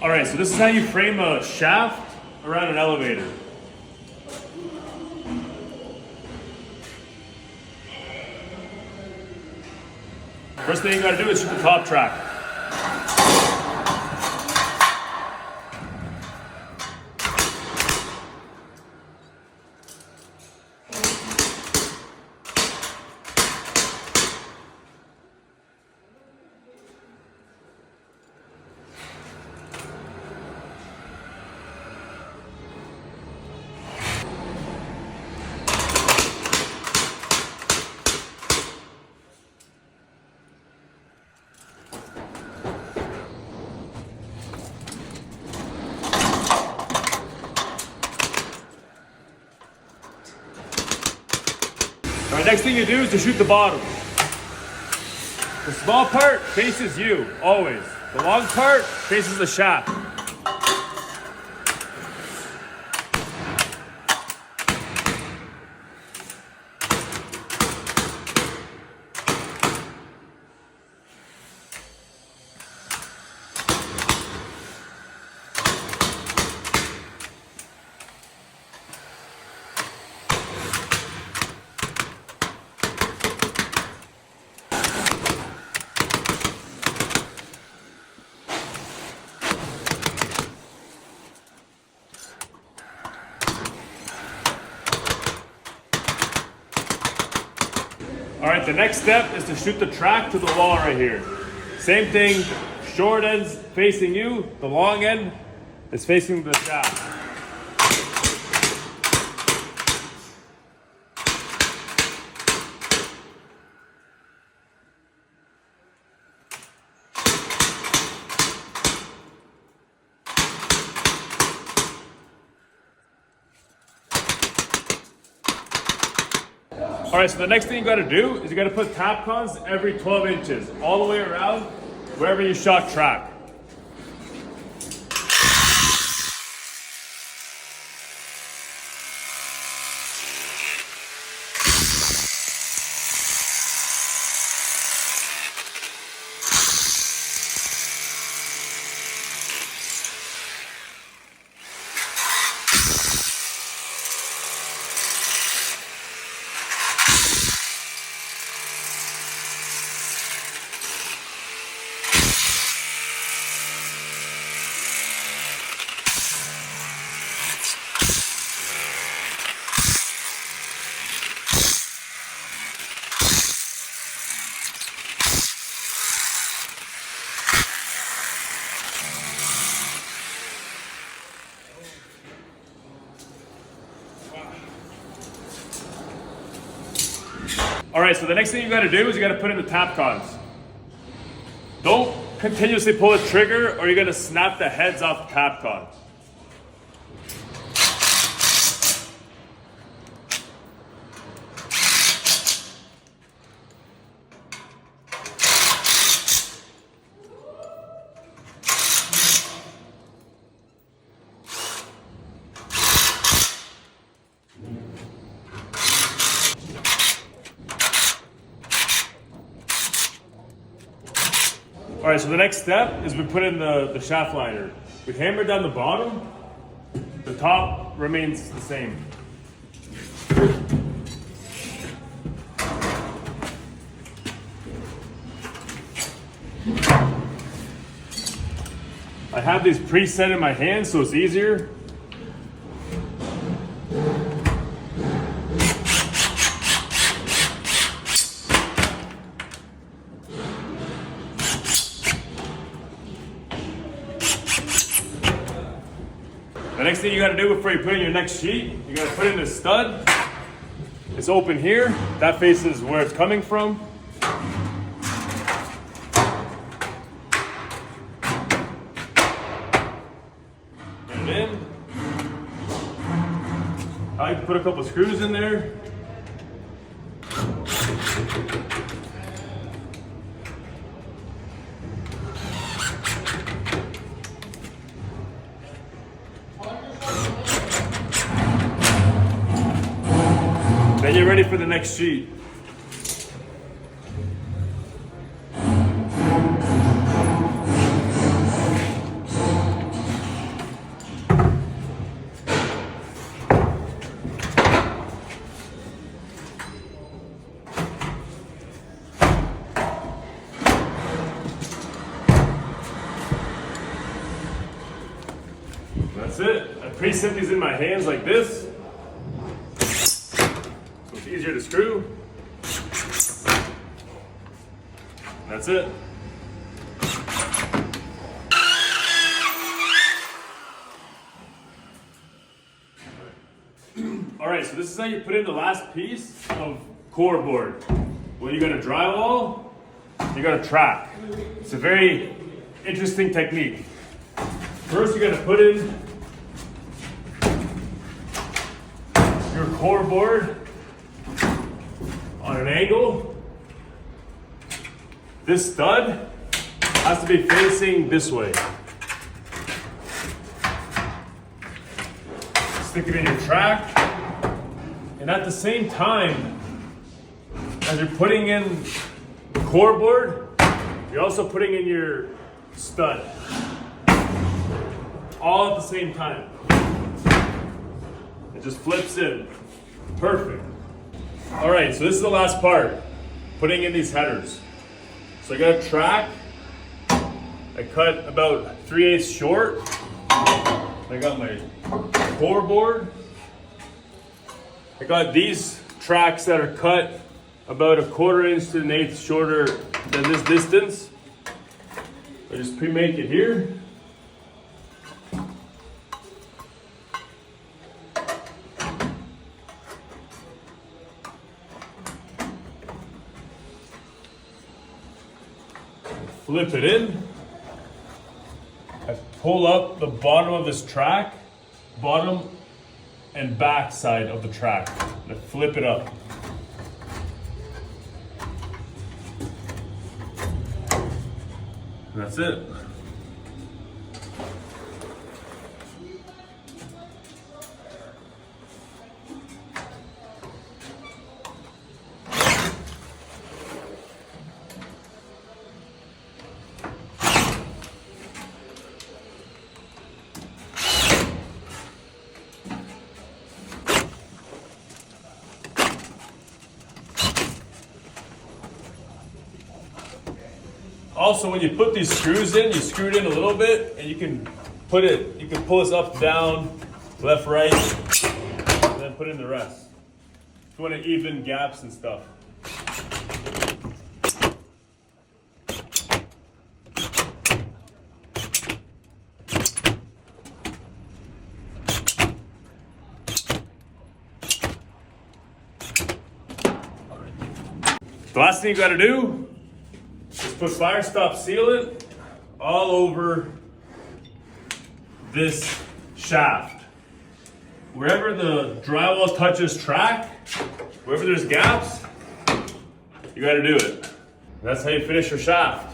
All right, so this is how you frame a shaft around an elevator. First thing you gotta do is shoot the top track. All right, next thing you do is to shoot the bottom. The small part faces you, always. The long part faces the shaft. All right, the next step is to shoot the track to the wall right here. Same thing, short end's facing you, the long end is facing the shaft. All right, so the next thing you gotta do is you gotta put tapcons every 12 inches, all the way around wherever you shot track. All right, so the next thing you gotta do is you gotta put in the tapcons. Don't continuously pull the trigger or you're gonna snap the heads off the tapcon. All right, so the next step is we put in the shaft liner. We hammer down the bottom, the top remains the same. I have these preset in my hand so it's easier. The next thing you gotta do before you put in your next sheet, you gotta put in the stud. It's open here, that faces where it's coming from. Put it in. I like to put a couple screws in there. Then you're ready for the next sheet. That's it. I preset these in my hands like this. So it's easier to screw. That's it. All right, so this is how you put in the last piece of core board. When you got a drywall, you got a track. It's a very interesting technique. First, you got to put in your core board on an angle. This stud has to be facing this way. Stick it in your track. And at the same time, as you're putting in the core board, you're also putting in your stud. All at the same time. It just flips in. Perfect. All right, so this is the last part. Putting in these headers. So I got a track. I cut about 3/8 short. I got my core board. I got these tracks that are cut about 1/4 inch to 1/8 shorter than this distance. I just pre-make it here. Flip it in. I pull up the bottom of this track, bottom and back side of the track. And I flip it up. And that's it. Also, when you put these screws in, you screw it in a little bit, and you can pull this up, down, left, right, and then put in the rest. If you want to even gaps and stuff. The last thing you got to do is put fire stop sealant all over this shaft. Wherever the drywall touches track, wherever there's gaps, you got to do it. That's how you finish your shaft.